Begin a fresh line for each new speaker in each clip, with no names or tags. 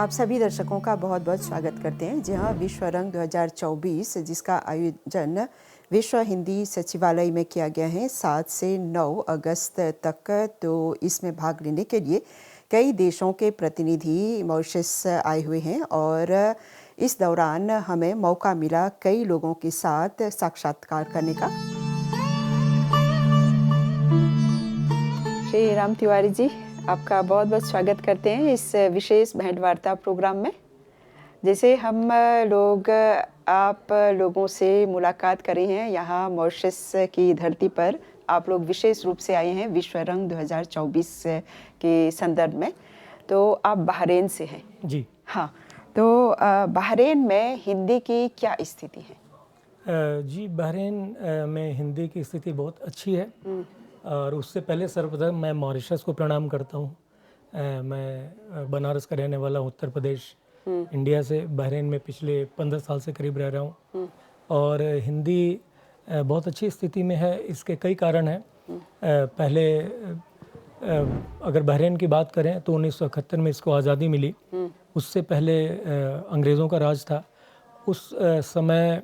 आप सभी दर्शकों का बहुत बहुत स्वागत करते हैं। जहां विश्व रंग 2024 जिसका आयोजन विश्व हिंदी सचिवालय में किया गया है 7 से 9 अगस्त तक। तो इसमें भाग लेने के लिए कई देशों के प्रतिनिधि मॉरिशस आए हुए हैं और इस दौरान हमें मौका मिला कई लोगों के साथ साक्षात्कार करने का। श्री राम तिवारी जी, आपका बहुत बहुत स्वागत करते हैं इस विशेष भेंट वार्ता प्रोग्राम में। जैसे हम लोग आप लोगों से मुलाकात करे हैं यहाँ मॉरिशस की धरती पर, आप लोग विशेष रूप से आए हैं विश्व रंग 2024 के संदर्भ में। तो आप बहरीन से हैं
जी
हाँ, तो बहरीन में हिंदी की क्या स्थिति है?
जी, बहरीन में हिंदी की स्थिति बहुत अच्छी है और उससे पहले सर्वप्रथम मैं मॉरिशस को प्रणाम करता हूँ। मैं बनारस का रहने वाला हूँ, उत्तर प्रदेश इंडिया से बहरीन में पिछले 15 साल से करीब रह रहा हूँ और हिंदी बहुत अच्छी स्थिति में है। इसके कई कारण हैं। पहले अगर बहरीन की बात करें तो 1971 में इसको आज़ादी मिली। उससे पहले अंग्रेज़ों का राज था। उस समय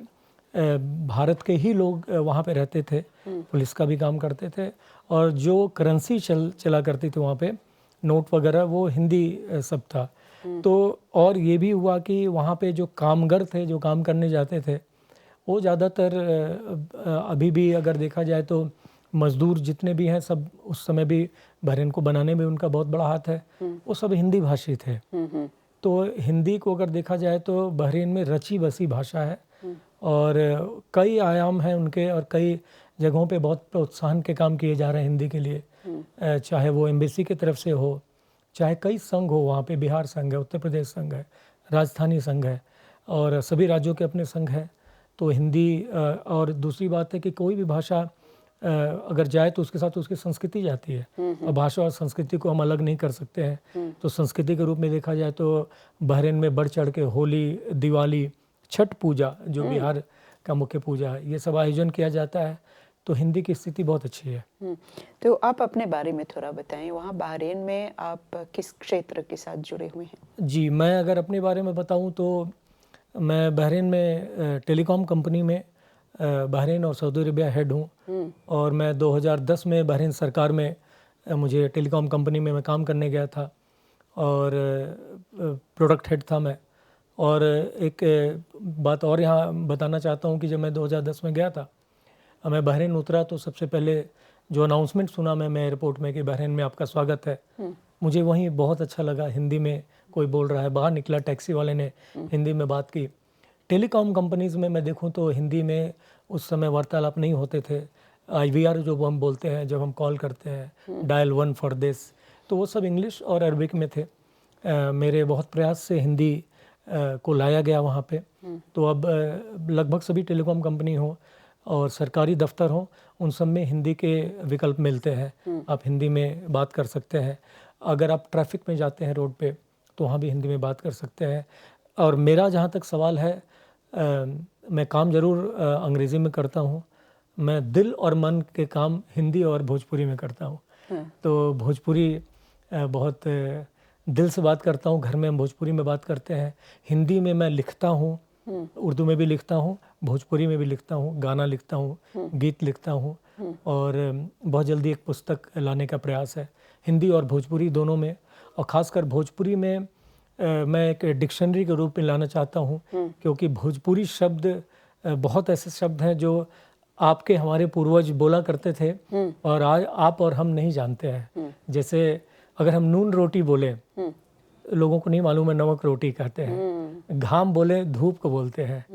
भारत के ही लोग वहाँ पे रहते थे, पुलिस का भी काम करते थे और जो करेंसी चला करती थी वहाँ पे, नोट वगैरह, वो हिंदी सब था। तो और ये भी हुआ कि वहाँ पे जो कामगर थे, जो काम करने जाते थे, वो ज़्यादातर अभी भी अगर देखा जाए तो मज़दूर जितने भी हैं सब उस समय भी बहरीन को बनाने में उनका बहुत बड़ा हाथ है, वो सब हिंदी भाषी थे। तो हिंदी को अगर देखा जाए तो बहरीन में रची बसी भाषा है और कई आयाम हैं उनके और कई जगहों पे बहुत प्रोत्साहन के काम किए जा रहे हैं हिंदी के लिए, चाहे वो एम्बेसी की तरफ से हो, चाहे कई संघ हो, वहाँ पे बिहार संघ है, उत्तर प्रदेश संघ है, राजस्थानी संघ है और सभी राज्यों के अपने संघ हैं। तो हिंदी और दूसरी बात है कि कोई भी भाषा अगर जाए तो उसके साथ उसकी संस्कृति जाती है और भाषा और संस्कृति को हम अलग नहीं कर सकते हैं। तो संस्कृति के रूप में देखा जाए तो बहरीन में बढ़ चढ़ के होली, दिवाली, छठ पूजा जो बिहार का मुख्य पूजा है, ये सब आयोजन किया जाता है। तो हिंदी की स्थिति बहुत अच्छी है।
तो आप अपने बारे में थोड़ा बताएं, वहाँ बहरीन में आप किस क्षेत्र के साथ जुड़े हुए हैं?
जी, मैं अगर अपने बारे में बताऊं तो मैं बहरीन में टेलीकॉम कंपनी में बहरीन और सऊदी अरेबिया हेड हूँ और मैं 2010 में बहरीन सरकार में मुझे टेलीकॉम कंपनी में मैं काम करने गया था और प्रोडक्ट हेड था मैं। और एक बात और यहाँ बताना चाहता हूँ कि जब मैं 2010 में गया था, मैं बहरीन उतरा तो सबसे पहले जो अनाउंसमेंट सुना मैं एयरपोर्ट में कि बहरीन में आपका स्वागत है, मुझे वहीं बहुत अच्छा लगा। हिंदी में कोई बोल रहा है, बाहर निकला टैक्सी वाले ने हिंदी में बात की। टेलीकॉम कंपनीज़ में मैं देखूं तो हिंदी में उस समय वार्तालाप नहीं होते थे। IVR जो हम बोलते हैं जब हम कॉल करते हैं, डायल 1 फॉर दिस, तो वो सब इंग्लिश और अरबिक में थे। मेरे बहुत प्रयास से हिंदी को लाया गया वहाँ पे। तो अब लगभग सभी टेलीकॉम कंपनी हो और सरकारी दफ्तर हो, उन सब में हिंदी के विकल्प मिलते हैं। आप हिंदी में बात कर सकते हैं। अगर आप ट्रैफिक में जाते हैं रोड पे तो वहाँ भी हिंदी में बात कर सकते हैं। और मेरा जहाँ तक सवाल है, मैं काम ज़रूर अंग्रेज़ी में करता हूँ, मैं दिल और मन के काम हिंदी और भोजपुरी में करता हूँ। तो भोजपुरी बहुत दिल से बात करता हूँ, घर में हम भोजपुरी में बात करते हैं। हिंदी में मैं लिखता हूँ, उर्दू में भी लिखता हूँ, भोजपुरी में भी लिखता हूँ, गाना लिखता हूँ, गीत लिखता हूँ और बहुत जल्दी एक पुस्तक लाने का प्रयास है हिंदी और भोजपुरी दोनों में। और ख़ासकर भोजपुरी में मैं एक डिक्शनरी के रूप में लाना चाहता हूँ, क्योंकि भोजपुरी शब्द बहुत ऐसे शब्द हैं जो आपके हमारे पूर्वज बोला करते थे और आज आप और हम नहीं जानते हैं। जैसे अगर हम नून रोटी बोले, लोगों को नहीं मालूम है नमक रोटी कहते हैं। घाम बोले धूप को बोलते हैं,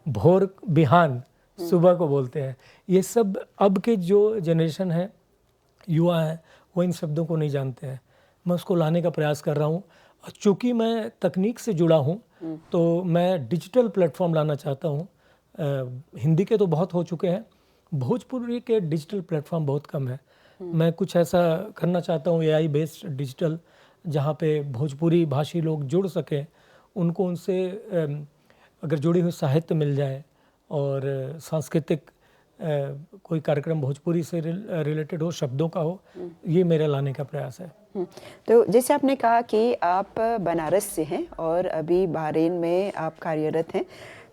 भोर बिहान सुबह को बोलते हैं। ये सब अब के जो जनरेशन है, युवा है, वो इन शब्दों को नहीं जानते हैं। मैं उसको लाने का प्रयास कर रहा हूँ। चूँकि मैं तकनीक से जुड़ा हूँ तो मैं डिजिटल प्लेटफॉर्म लाना चाहता हूँ। हिंदी के तो बहुत हो चुके हैं, भोजपुरी के डिजिटल प्लेटफॉर्म बहुत कम है। मैं कुछ ऐसा करना चाहता हूँ AI बेस्ड डिजिटल, जहाँ पे भोजपुरी भाषी लोग जुड़ सकें, उनको उनसे अगर जुड़ी हुई साहित्य मिल जाए और सांस्कृतिक कोई कार्यक्रम भोजपुरी से रिलेटेड हो, शब्दों का हो, ये मेरा लाने का प्रयास है।
तो जैसे आपने कहा कि आप बनारस से हैं और अभी बहरीन में आप कार्यरत हैं,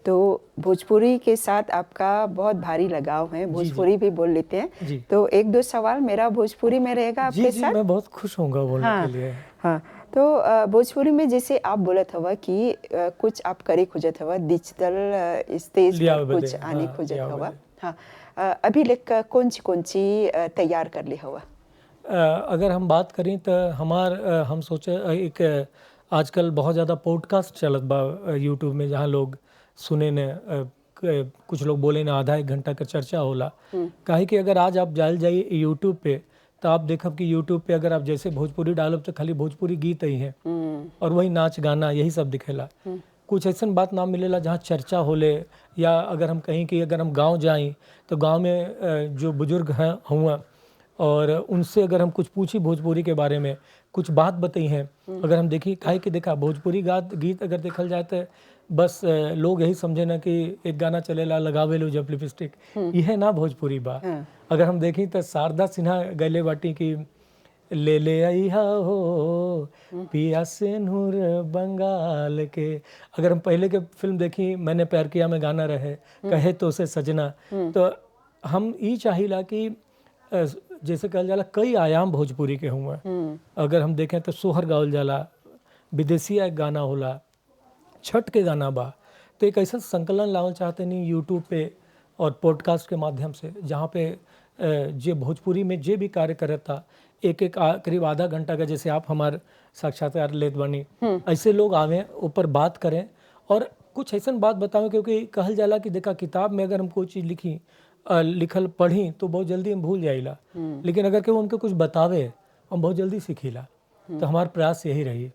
तो भोजपुरी के साथ आपका बहुत भारी लगाव है, भोजपुरी भी बोल लेते हैं।
जी।
तो एक दो सवाल मेरा भोजपुरी में रहेगा आपके
जी,
साथ।
मैं बहुत खुश होऊंगा बोलने
हाँ,
के लिए।
हाँ। तो भोजपुरी में जैसे आप बोलत हवा कि कुछ आप करे खोजत हवा, डिजिटल स्टेज
लिया
पर
बदे,
कुछ आने
हाँ,
खोजत
लिया
हवा।
बदे।
हाँ, अभी लेक कौन सी तैयार कर ली हवा?
अगर हम बात करें तो हम सोचे एक आजकल बहुत ज़्यादा पॉडकास्ट चलत बा यूट्यूब में, जहाँ लोग सुने ने कुछ लोग बोले ना आधा एक घंटा का चर्चा होला। काहे कि अगर आज आप जाइए यूट्यूब पे, तो आप देखब कि यूट्यूब पे अगर आप जैसे भोजपुरी डालब तो खाली भोजपुरी गीत ही हैं और वही नाच गाना यही सब दिखेला। कुछ ऐसन बात ना मिलेला जहाँ चर्चा होले, या अगर हम कहीं कि अगर हम गांव जाएं तो गांव में जो बुजुर्ग हैं हुआ और उनसे अगर हम कुछ पूछी भोजपुरी के बारे में, कुछ बात बताई हैं, अगर हम देखी काहे कि देखा भोजपुरी गीत अगर देखल जाए तो बस लोग यही समझे ना कि एक गाना चलेला लगावे लो जब लिपस्टिक, यह ना भोजपुरी बा। अगर हम देखी तो शारदा सिन्हा गैले बाटी की ले ले आइहा हो पिया से नूर बंगाल के। अगर हम पहले के फिल्म देखी मैंने प्यार किया में गाना रहे कहे तो से सजना, तो हम ई चाहिला कि जैसे कहल जाला कई आयाम भोजपुरी के हुआ। अगर हम देखें तो सोहर गावल जाला, विदेशिया एक गाना होला, छठ के गाना बा। तो एक ऐसा संकलन लावल चाहते नहीं यूट्यूब पे और पॉडकास्ट के माध्यम से, जहाँ पे जे भोजपुरी में जे भी कार्य करता एक करीब आधा घंटा का, जैसे आप हमारे साक्षात्कार लेत बनी, ऐसे लोग आवें ऊपर बात करें और कुछ ऐसा बात बतावें। क्योंकि कहल जाला कि देखा किताब में अगर हम कोई चीज़ लिखल पढ़ी तो बहुत जल्दी हम भूल जाइला, लेकिन अगर केहू हमके कुछ बतावे हम बहुत जल्दी सीखीला। तो हमारा प्रयास यही रही।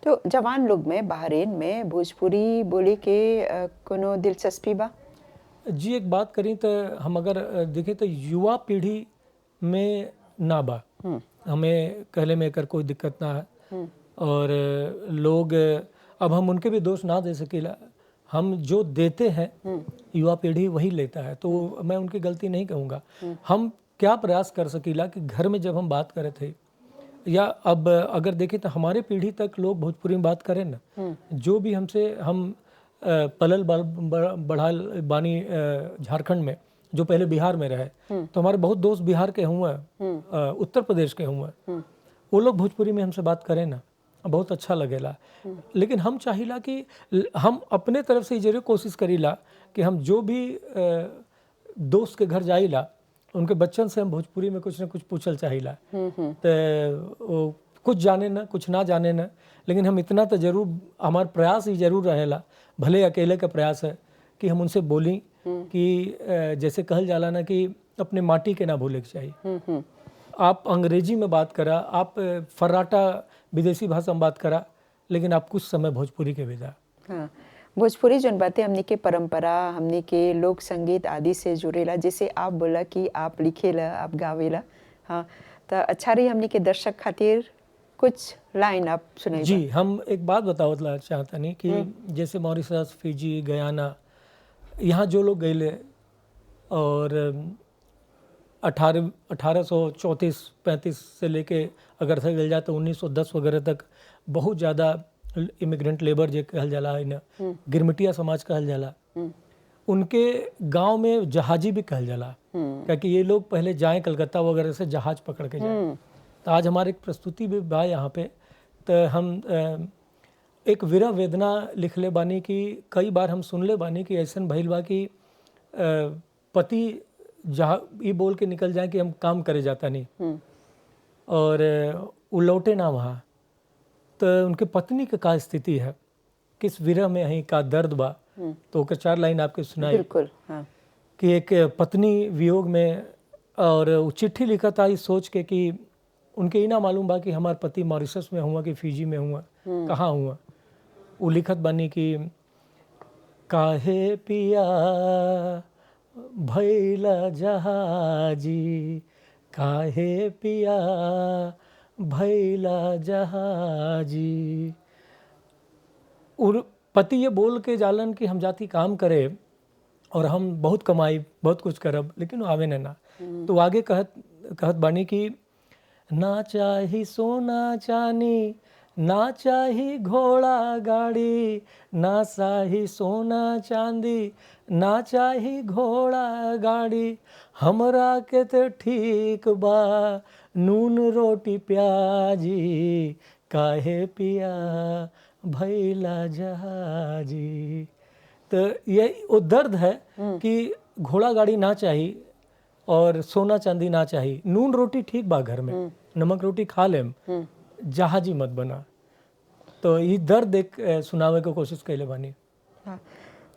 तो जवान लोग में बहरीन में भोजपुरी बोले के कोनो दिलचस्पी बा?
जी, एक बात करी तो हम अगर देखें तो युवा पीढ़ी में ना बा, हमें कहले में कर कोई दिक्कत ना है। और लोग अब हम उनके भी दोष ना दे सकेला, हम जो देते हैं युवा पीढ़ी वही लेता है, तो मैं उनकी गलती नहीं कहूँगा। हम क्या प्रयास कर सकीला कि घर में जब हम बात करे थे, या अब अगर देखें तो हमारे पीढ़ी तक लोग भोजपुरी में बात करें ना, जो भी हम पलल बढ़ाल बानी झारखंड में, जो पहले बिहार में रहे, तो हमारे बहुत दोस्त बिहार के हुए, उत्तर प्रदेश के हुए, वो लोग भोजपुरी में हमसे बात करें ना, बहुत अच्छा लगेला। लेकिन हम चाहिला कि हम अपने तरफ से जरूर कोशिश करीला कि हम जो भी दोस्त के घर जाइला उनके बच्चन से हम भोजपुरी में कुछ ना कुछ पूछल चाहिला। तो कुछ जाने ना कुछ ना जाने ना, लेकिन हम इतना तो जरूर, हमारा प्रयास ही जरूर रहेला, भले अकेले का प्रयास है कि हम उनसे बोली कि जैसे कहल जाला ना कि अपने माटी के ना भूले के चाहिए। आप अंग्रेजी में बात करा, आप फर्राटा विदेशी भाषा में बात करा, लेकिन आप कुछ समय भोजपुरी के भेजा।
हाँ, भोजपुरी जौन बातें हमने के परंपरा, हमने के लोक संगीत आदि से जुड़ेला। जैसे आप बोला कि आप लिखेला, आप गावेला, हाँ, तो अच्छा रही हमने के दर्शक खातिर कुछ लाइन आप सुनाइए।
जी, हम एक बात बतावत चाहता नहीं कि जैसे मॉरिशस, फिजी, गयाना, यहाँ जो लोग गए और 1834-35 से लेके अगर से गल जाए तो 1910 वगैरह तक बहुत ज़्यादा इमिग्रेंट लेबर जो कहल जाला है ना, गिरमिटिया समाज कहल जाला, उनके गांव में जहाजी भी कहल जाला, क्योंकि ये लोग पहले जाएं कलकत्ता वगैरह से जहाज पकड़ के जाएं। तो आज हमारे एक प्रस्तुति भी बा यहाँ पे, तो हम एक विरह वेदना लिखले बानी कि कई बार हम सुनले बानी कि ऐसा भइल बा कि पति जहाँ ये बोल के निकल जाए कि हम काम करे जाता नहीं, और वो लौटे ना वहाँ, तो उनके पत्नी का स्थिति है, किस विरह में है, का दर्द बा। तो ओकर 4 लाइन आपके सुनाई।
बिल्कुल, हाँ।
कि एक पत्नी वियोग में, और वो चिट्ठी लिखा था इस सोच के कि उनके ही ना मालूम बा कि हमार पति मॉरिशस में हुआ कि फिजी में हुआ, कहाँ हुआ। वो लिखत बनी कि काहे पिया भैला जहाजी, काहे पिया भैला जहाजी। और पति ये बोल के जालन कि हम जाती काम करे, और हम बहुत कमाई बहुत कुछ करब लेकिन वो आवे ना। तो आगे कहत कहत बानी कि ना चाही सोना चानी ना चाही घोड़ा गाड़ी, ना चाही सोना चांदी ना चाही घोड़ा गाड़ी, हमरा के तो ठीक बा नून रोटी प्याजी, काहे पिया भैला जहाजी। तो ये वो दर्द है कि घोड़ा गाड़ी ना चाहिए और सोना चांदी ना चाहिए, नून रोटी ठीक बा घर में, नमक रोटी खा लेम, जहाजी मत बना। तो ये दर्द एक सुनावे की कोशिश कैले बानी।
हाँ,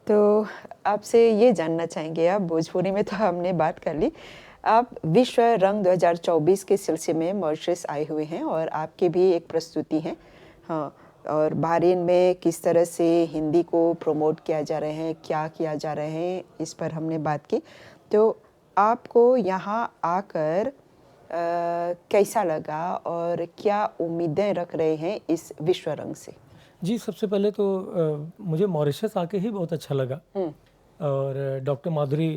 तो आपसे ये जानना चाहेंगे, आप भोजपुरी में तो हमने बात कर ली, आप विश्व रंग 2024 के सिलसिले में मॉरिशस आए हुए हैं और आपकी भी एक प्रस्तुति है। हाँ, और बहरीन में किस तरह से हिंदी को प्रमोट किया जा रहे हैं, क्या किया जा रहे हैं, इस पर हमने बात की। तो आपको यहाँ आकर कैसा लगा और क्या उम्मीदें रख रहे हैं इस विश्व रंग से?
जी, सबसे पहले तो मुझे मॉरिशस आके ही बहुत अच्छा लगा। और डॉक्टर माधुरी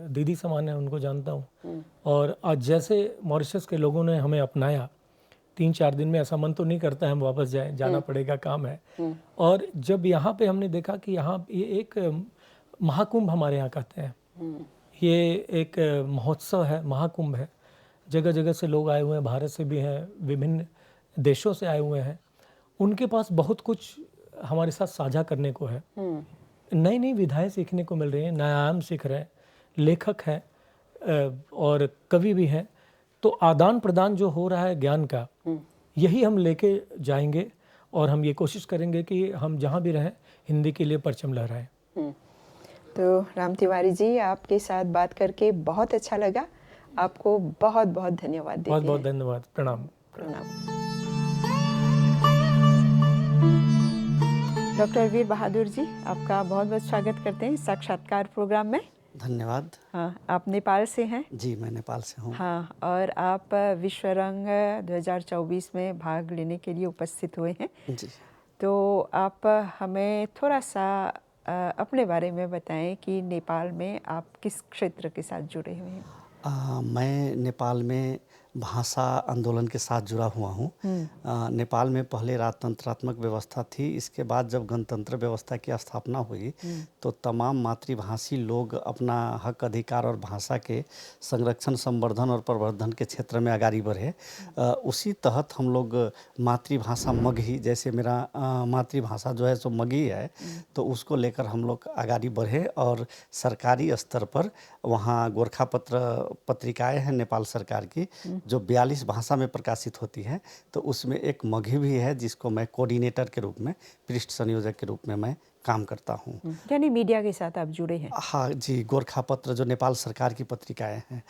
दीदी समान है, उनको जानता हूँ। और आज जैसे मॉरिशस के लोगों ने हमें अपनाया, 3-4 दिन में ऐसा मन तो नहीं करता है हम वापस जाएं, जाना पड़ेगा, काम है। और जब यहाँ पे हमने देखा कि यहाँ ये एक महाकुंभ हमारे यहाँ कहते हैं, ये एक महोत्सव है, महाकुंभ है। जगह जगह से लोग आए हुए हैं, भारत से भी हैं, विभिन्न देशों से आए हुए हैं। उनके पास बहुत कुछ हमारे साथ साझा करने को है। नई नई विधाएं सीखने को मिल रही हैं, नयाम सीख रहे हैं, लेखक हैं और कवि भी हैं। तो आदान प्रदान जो हो रहा है ज्ञान का, यही हम लेके जाएंगे और हम ये कोशिश करेंगे कि हम जहाँ भी रहें हिंदी के लिए परचम लहराएं।
तो राम तिवारी जी, आपके साथ बात करके बहुत अच्छा लगा। आपको बहुत बहुत धन्यवाद देते हैं।
बहुत बहुत धन्यवाद, प्रणाम।
प्रणाम। डॉक्टर वीर बहादुर जी, आपका बहुत बहुत स्वागत करते हैं साक्षात्कार प्रोग्राम में।
धन्यवाद।
हाँ, आप नेपाल से हैं?
जी, मैं नेपाल से हूँ।
हाँ, और आप विश्व रंग 2024 में भाग लेने के लिए उपस्थित हुए हैं।
जी।
तो आप हमें थोड़ा सा अपने बारे में बताएं कि नेपाल में आप किस क्षेत्र के साथ जुड़े हुए हैं?
मैं नेपाल में भाषा आंदोलन के साथ जुड़ा हुआ हूँ। नेपाल में पहले राजतंत्रात्मक व्यवस्था थी, इसके बाद जब गणतंत्र व्यवस्था की स्थापना हुई तो तमाम मातृभाषी लोग अपना हक अधिकार और भाषा के संरक्षण, संवर्धन और प्रवर्धन के क्षेत्र में आगाड़ी बढ़े। उसी तहत हम लोग मातृभाषा मगही, जैसे मेरा मातृभाषा जो है सो मगही है, तो उसको लेकर हम लोग आगाड़ी बढ़े और सरकारी स्तर पर वहाँ गोरखापत्र पत्रिकाएं हैं नेपाल सरकार की, जो 42 भाषा में प्रकाशित होती है। तो उसमें एक मगही भी है जिसको मैं कोऑर्डिनेटर के रूप में, पृष्ठ संयोजक के रूप में मैं काम करता हूँ।
यानी मीडिया के साथ आप जुड़े हैं?
हाँ जी, गोरखापत्र जो नेपाल सरकार की पत्रिकाएं हैं।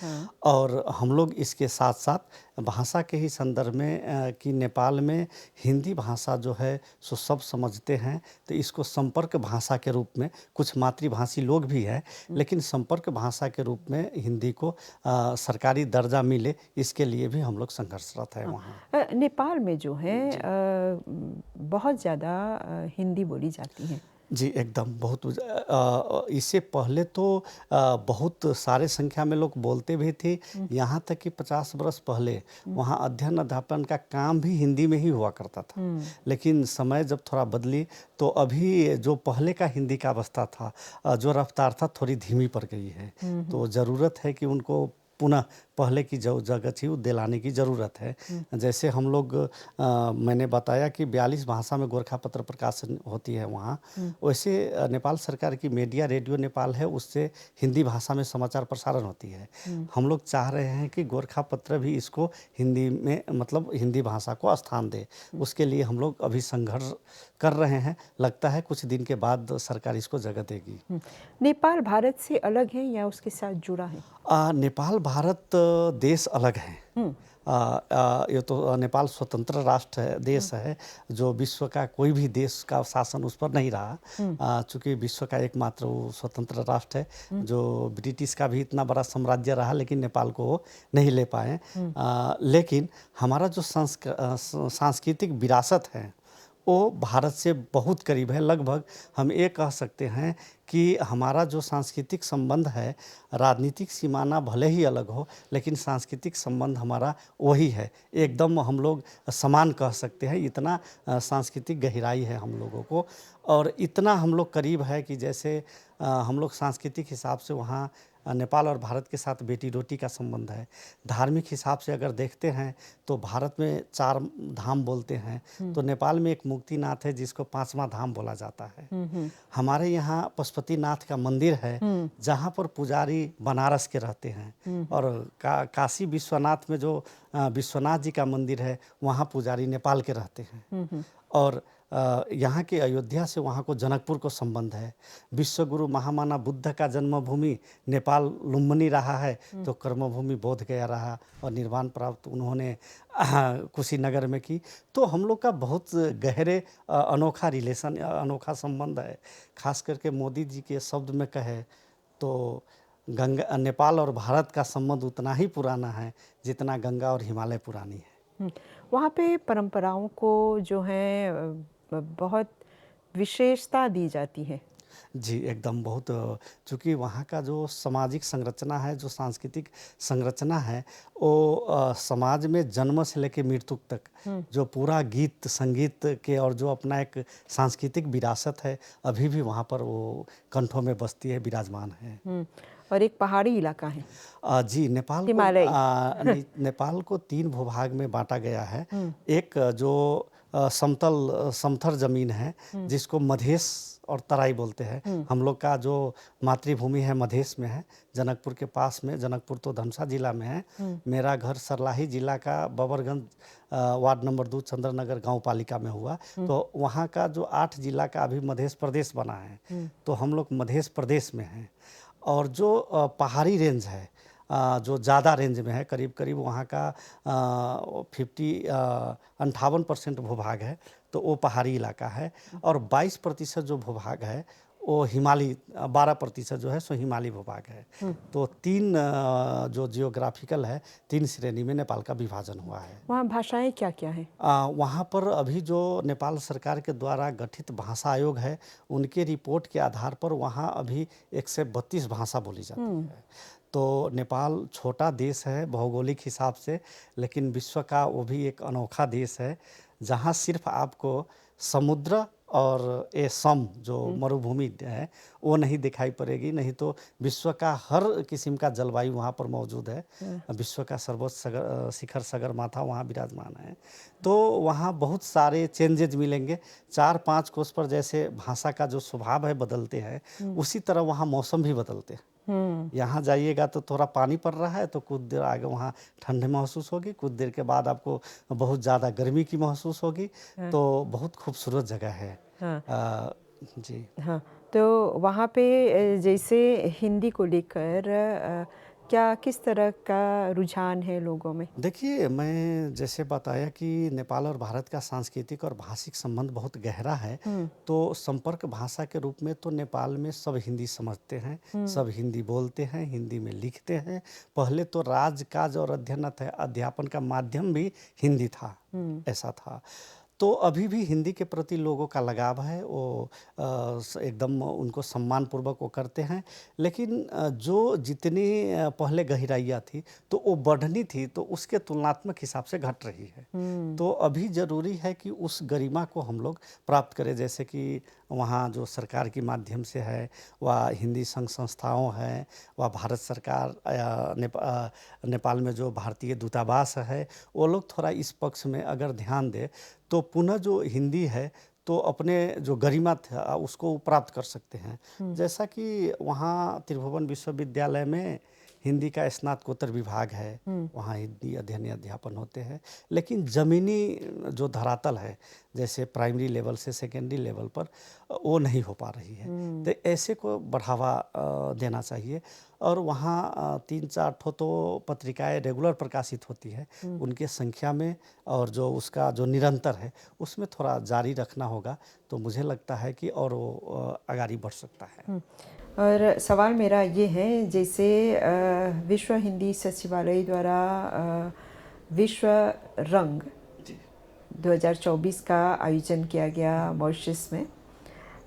और हम लोग इसके साथ साथ भाषा के ही संदर्भ में कि नेपाल में हिंदी भाषा जो है सो सब समझते हैं, तो इसको संपर्क भाषा के रूप में, कुछ मातृभाषी लोग भी हैं लेकिन संपर्क भाषा के रूप में हिंदी को सरकारी दर्जा मिले, इसके लिए भी हम लोग संघर्षरत हैं वहाँ।
नेपाल में जो है बहुत ज़्यादा हिंदी बोली जाती है।
जी, एकदम बहुत। इससे पहले तो बहुत सारे संख्या में लोग बोलते भी थे। यहाँ तक कि 50 वर्ष पहले वहाँ अध्ययन अध्यापन का काम भी हिंदी में ही हुआ करता था। लेकिन समय जब थोड़ा बदली तो अभी जो पहले का हिंदी का अवस्था था, जो रफ्तार था, थोड़ी धीमी पड़ गई है। तो ज़रूरत है कि उनको पुनः पहले की जो जगह थी वो दिलाने की ज़रूरत है। जैसे हम लोग मैंने बताया कि 42 भाषा में गोरखापत्र प्रकाशन होती है वहाँ, वैसे नेपाल सरकार की मीडिया रेडियो नेपाल है, उससे हिंदी भाषा में समाचार प्रसारण होती है। हम लोग चाह रहे हैं कि गोरखापत्र भी इसको हिंदी में, मतलब हिंदी भाषा को स्थान दे। उसके लिए हम लोग अभी संघर्ष कर रहे हैं। लगता है कुछ दिन के बाद सरकार इसको जगह देगी।
नेपाल भारत से अलग है या उसके साथ जुड़ा है?
नेपाल भारत देश अलग है। ये तो नेपाल स्वतंत्र राष्ट्र है, देश है, जो विश्व का कोई भी देश का शासन उस पर नहीं रहा। चूँकि विश्व का एकमात्र वो स्वतंत्र राष्ट्र है, जो ब्रिटिश का भी इतना बड़ा साम्राज्य रहा लेकिन नेपाल को वो नहीं ले पाए। लेकिन हमारा जो सांस्कृतिक विरासत है वो भारत से बहुत करीब है। लगभग हम ये कह सकते हैं कि हमारा जो सांस्कृतिक संबंध है, राजनीतिक सीमाना भले ही अलग हो, लेकिन सांस्कृतिक संबंध हमारा वही है, एकदम हम लोग समान कह सकते हैं। इतना सांस्कृतिक गहराई है हम लोगों को, और इतना हम लोग करीब है कि जैसे हम लोग सांस्कृतिक हिसाब से वहाँ नेपाल और भारत के साथ बेटी रोटी का संबंध है। धार्मिक हिसाब से अगर देखते हैं तो भारत में 4 धाम बोलते हैं, तो नेपाल में एक मुक्तिनाथ है जिसको 5वां धाम बोला जाता है। हमारे यहाँ पशुपतिनाथ का मंदिर है जहाँ पर पुजारी बनारस के रहते हैं, और काशी विश्वनाथ में जो विश्वनाथ जी का मंदिर है वहाँ पुजारी नेपाल के रहते हैं। और यहाँ के अयोध्या से वहाँ को जनकपुर को संबंध है। विश्वगुरु महामाना बुद्ध का जन्मभूमि नेपाल लुम्बिनी रहा है, तो कर्मभूमि बोध गया रहा, और निर्वाण प्राप्त उन्होंने कुशीनगर में की। तो हम लोग का बहुत गहरे अनोखा रिलेशन, अनोखा संबंध है। खास करके मोदी जी के शब्द में कहे तो गंगा, नेपाल और भारत का संबंध उतना ही पुराना है जितना गंगा और हिमालय पुरानी है।
वहाँ पे परंपराओं को जो है बहुत विशेषता दी जाती है।
जी, एकदम बहुत, चूँकि वहाँ का जो सामाजिक संरचना है, जो सांस्कृतिक संरचना है, वो समाज में जन्म से लेकर मृत्यु तक जो पूरा गीत संगीत के और जो अपना एक सांस्कृतिक विरासत है, अभी भी वहाँ पर वो कंठों में बसती है, विराजमान है।
और एक पहाड़ी इलाका है।
जी, नेपाल को 3 भूभाग में बांटा गया है। एक जो समथर जमीन है जिसको मधेश और तराई बोलते हैं। हम लोग का जो मातृभूमि है मधेश में है, जनकपुर के पास में। जनकपुर तो धनुषा जिला में है। मेरा घर सरलाही जिला का बबरगंज वार्ड नंबर 2 चंद्रनगर गांव पालिका में हुआ। तो वहाँ का जो 8 जिला का अभी मध्य प्रदेश बना है, तो हम लोग मध्य प्रदेश में हैं। और जो पहाड़ी रेंज है, जो ज़्यादा रेंज में है, करीब करीब वहाँ का 58% भूभाग है, तो वो पहाड़ी इलाका है। और 22% जो भूभाग है वो हिमालय, 12% जो है सो हिमालय भूभाग है। तो 3 जो जियोग्राफिकल है, 3 श्रेणी में नेपाल का विभाजन हुआ है।
वहाँ भाषाएं क्या क्या हैं?
वहाँ पर अभी जो नेपाल सरकार के द्वारा गठित भाषा आयोग है, उनके रिपोर्ट के आधार पर वहाँ अभी 132 भाषा बोली जाती है। तो नेपाल छोटा देश है भौगोलिक हिसाब से, लेकिन विश्व का वो भी एक अनोखा देश है जहाँ सिर्फ आपको समुद्र और ये सम जो मरुभूमि है वो नहीं दिखाई पड़ेगी, नहीं तो विश्व का हर किस्म का जलवायु वहाँ पर मौजूद है। विश्व का सर्वोच्च शिखर सगरमाथा वहाँ विराजमान है। तो वहाँ बहुत सारे चेंजेज मिलेंगे। 4-5 कोस पर जैसे भाषा का जो स्वभाव है बदलते हैं, उसी तरह वहाँ मौसम भी बदलते हैं। यहाँ जाइएगा तो थोड़ा पानी पड़ रहा है, तो कुछ देर आगे वहाँ ठंड महसूस होगी, कुछ देर के बाद आपको बहुत ज़्यादा गर्मी की महसूस होगी। तो बहुत खूबसूरत जगह है। जी
हाँ, तो वहाँ पे जैसे हिंदी को लेकर क्या किस तरह का रुझान है लोगों में?
देखिए, मैं जैसे बताया कि नेपाल और भारत का सांस्कृतिक और भाषिक संबंध बहुत गहरा है। तो संपर्क भाषा के रूप में तो नेपाल में सब हिंदी समझते हैं, सब हिंदी बोलते हैं, हिंदी में लिखते हैं। पहले तो राजकाज और अध्यापन का माध्यम भी हिंदी था, ऐसा था। तो अभी भी हिंदी के प्रति लोगों का लगाव है, वो एकदम उनको सम्मानपूर्वक वो करते हैं। लेकिन जो जितनी पहले गहराइयाँ थी तो वो बढ़नी थी, तो उसके तुलनात्मक हिसाब से घट रही है। तो अभी ज़रूरी है कि उस गरिमा को हम लोग प्राप्त करें, जैसे कि वहाँ जो सरकार के माध्यम से है, वह हिंदी संघ संस्थाओं हैं, वह भारत सरकार नेपाल में जो भारतीय दूतावास है, वो लोग थोड़ा इस पक्ष में अगर ध्यान दे तो पुनः जो हिंदी है तो अपने जो गरिमा था उसको प्राप्त कर सकते हैं। जैसा कि वहाँ त्रिभुवन विश्वविद्यालय में हिंदी का स्नातकोत्तर विभाग है, वहाँ हिंदी अध्ययन अध्यापन होते हैं। लेकिन ज़मीनी जो धरातल है, जैसे प्राइमरी लेवल से सेकेंडरी लेवल पर, वो नहीं हो पा रही है। तो ऐसे को बढ़ावा देना चाहिए। और वहाँ 3-4 ठो तो पत्रिकाएं रेगुलर प्रकाशित होती है, उनके संख्या में और जो उसका जो निरंतर है उसमें थोड़ा जारी रखना होगा। तो मुझे लगता है कि और वो आगे बढ़ सकता है।
और सवाल मेरा ये है, जैसे विश्व हिंदी सचिवालय द्वारा विश्व रंग 2024 का आयोजन किया गया मॉरिशस में,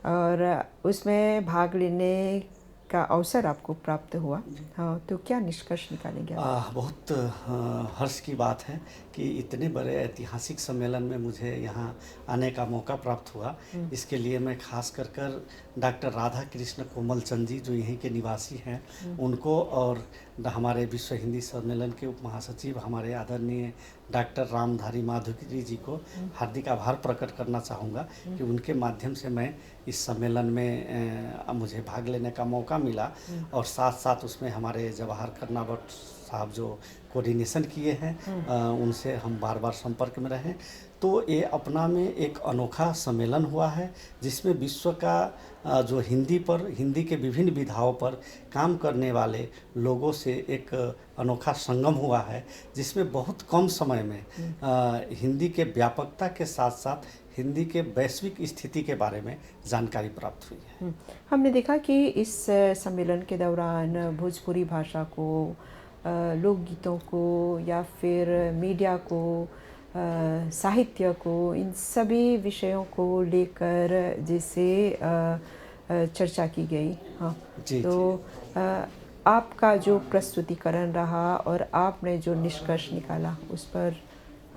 और उसमें भाग लेने का अवसर आपको प्राप्त हुआ। हाँ, तो क्या निष्कर्ष निकालेंगे आप?
बहुत हर्ष की बात है कि इतने बड़े ऐतिहासिक सम्मेलन में मुझे यहाँ आने का मौका प्राप्त हुआ। इसके लिए मैं खास कर डॉक्टर राधा कृष्ण कोमल चंद जी, जो यहीं के निवासी हैं, उनको, और हमारे विश्व हिंदी सम्मेलन के उप महासचिव हमारे आदरणीय डॉक्टर रामधारी माधुरी जी को हार्दिक आभार प्रकट करना चाहूँगा कि उनके माध्यम से मैं इस सम्मेलन में मुझे भाग लेने का मौका मिला, और साथ साथ उसमें हमारे जवाहर कर्नावट साहब जो कोऑर्डिनेशन किए हैं, उनसे हम बार बार संपर्क में रहें। तो ये अपना में एक अनोखा सम्मेलन हुआ है, जिसमें विश्व का जो हिंदी के विभिन्न विधाओं पर काम करने वाले लोगों से एक अनोखा संगम हुआ है, जिसमें बहुत कम समय में हिंदी के व्यापकता के साथ साथ हिंदी के वैश्विक स्थिति के बारे में जानकारी प्राप्त हुई है।
हमने देखा कि इस सम्मेलन के दौरान भोजपुरी भाषा को, लोकगीतों को, या फिर मीडिया को, साहित्य को, इन सभी विषयों को लेकर जैसे चर्चा की गई। हाँ, तो आपका जो प्रस्तुतिकरण रहा और आपने जो निष्कर्ष निकाला, उस पर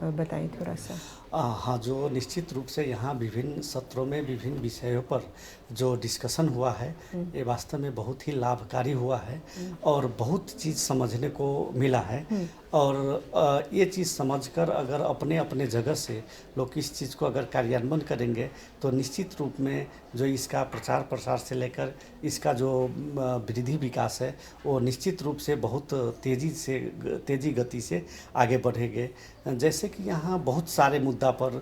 बताएं थोड़ा सा।
हाँ, जो निश्चित रूप से यहाँ विभिन्न सत्रों में विभिन्न विषयों पर जो डिस्कशन हुआ है, ये वास्तव में बहुत ही लाभकारी हुआ है, और बहुत चीज़ समझने को मिला है। और ये चीज़ समझकर अगर अपने अपने जगह से लोग इस चीज़ को अगर कार्यान्वयन करेंगे, तो निश्चित रूप में जो इसका प्रचार प्रसार से लेकर इसका जो वृद्धि विकास है, वो निश्चित रूप से बहुत तेज़ी गति से आगे बढ़ेंगे। जैसे कि यहाँ बहुत सारे मुद्दा पर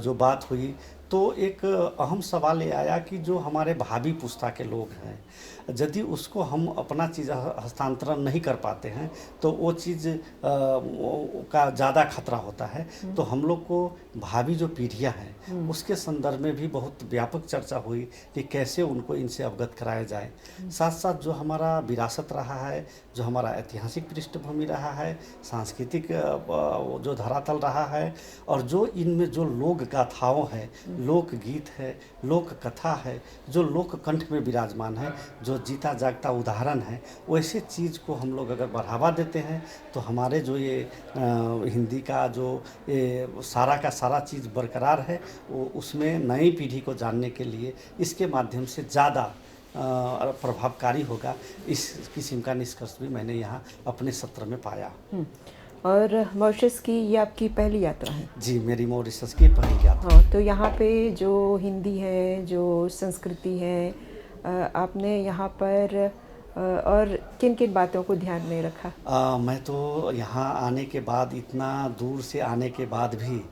जो बात हुई, तो एक अहम सवाल ये आया कि जो हमारे भावी पुस्ता के लोग हैं, यदि उसको हम अपना चीज़ हस्तांतरण नहीं कर पाते हैं, तो वो चीज़ का ज़्यादा खतरा होता है। तो हम लोग को भावी जो पीढ़ियाँ हैं, उसके संदर्भ में भी बहुत व्यापक चर्चा हुई कि कैसे उनको इनसे अवगत कराया जाए। साथ साथ जो हमारा विरासत रहा है, जो हमारा ऐतिहासिक पृष्ठभूमि रहा है, सांस्कृतिक जो धरातल रहा है, और जो इनमें जो लोक गाथाओं है, लोकगीत है, लोक कथा है, जो लोक कंठ में विराजमान है, जो जीता जागता उदाहरण है, वैसे चीज़ को हम लोग अगर बढ़ावा देते हैं, तो हमारे जो ये हिंदी का जो ये सारा का सारा चीज़ बरकरार है, वो उसमें नई पीढ़ी को जानने के लिए इसके माध्यम से ज़्यादा प्रभावकारी होगा। इस किस्म का निष्कर्ष भी मैंने यहाँ अपने सत्र में पाया।
और मॉरिशस की ये आपकी पहली यात्रा है?
जी, मेरी मॉरिशस की पहली यात्रा।
हाँ, तो यहाँ पे जो हिंदी है, जो संस्कृति है, आपने यहाँ पर और किन किन बातों को ध्यान में रखा?
मैं तो यहाँ आने के बाद, इतना दूर से आने के बाद भी,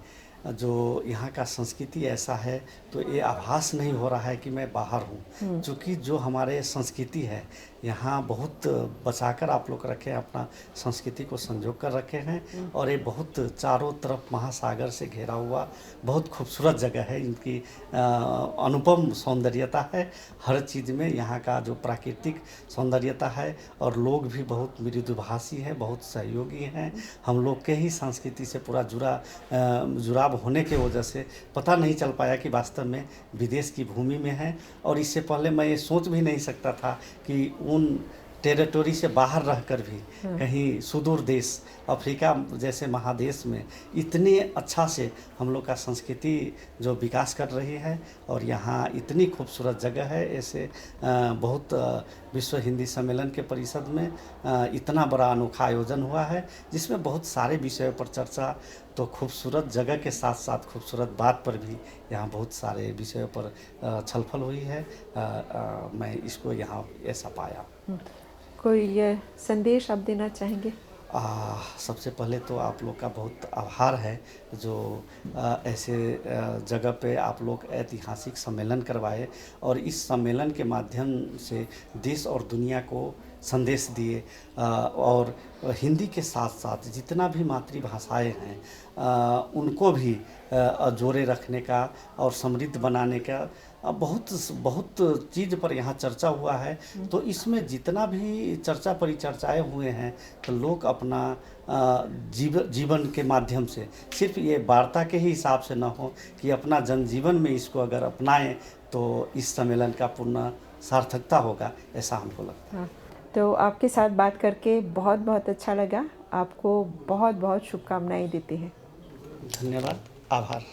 जो यहाँ का संस्कृति ऐसा है, तो ये आभास नहीं हो रहा है कि मैं बाहर हूँ। क्योंकि जो हमारे संस्कृति है, यहाँ बहुत बचाकर आप लोग रखे हैं, अपना संस्कृति को संजो कर रखे हैं, और ये बहुत चारों तरफ महासागर से घिरा हुआ बहुत खूबसूरत जगह है। इनकी अनुपम सौंदर्यता है हर चीज़ में। यहाँ का जो प्राकृतिक सौंदर्यता है, और लोग भी बहुत मृदुभाषी है, बहुत सहयोगी हैं। हम लोग के ही संस्कृति से पूरा जुड़ाव होने के वजह से पता नहीं चल पाया कि वास्तव में विदेश की भूमि में है। और इससे पहले मैं ये सोच भी नहीं सकता था कि उन टेरिटोरी से बाहर रहकर भी कहीं सुदूर देश अफ्रीका जैसे महादेश में इतने अच्छा से हम लोग का संस्कृति जो विकास कर रही है, और यहाँ इतनी खूबसूरत जगह है। ऐसे बहुत विश्व हिंदी सम्मेलन के परिषद में इतना बड़ा अनोखा आयोजन हुआ है, जिसमें बहुत सारे विषयों पर चर्चा, तो खूबसूरत जगह के साथ साथ खूबसूरत बात पर भी यहाँ बहुत सारे विषयों पर छलफल हुई है। मैं इसको यहाँ ऐसा पाया।
कोई ये संदेश आप देना चाहेंगे?
सबसे पहले तो आप लोग का बहुत आभार है, जो ऐसे जगह पे आप लोग ऐतिहासिक सम्मेलन करवाए, और इस सम्मेलन के माध्यम से देश और दुनिया को संदेश दिए, और हिंदी के साथ साथ जितना भी मातृभाषाएं हैं, उनको भी जोड़े रखने का और समृद्ध बनाने का बहुत बहुत चीज़ पर यहाँ चर्चा हुआ है। तो इसमें जितना भी चर्चा परिचर्चाएँ हुए हैं तो लोग अपना जीवन के माध्यम से, सिर्फ ये वार्ता के ही हिसाब से न हो कि अपना जनजीवन में इसको अगर अपनाएं तो इस सम्मेलन का पूर्ण सार्थकता होगा, ऐसा हमको लगता है।
हाँ, तो आपके साथ बात करके बहुत बहुत अच्छा लगा। आपको बहुत बहुत शुभकामनाएं देते हैं।
धन्यवाद, आभार।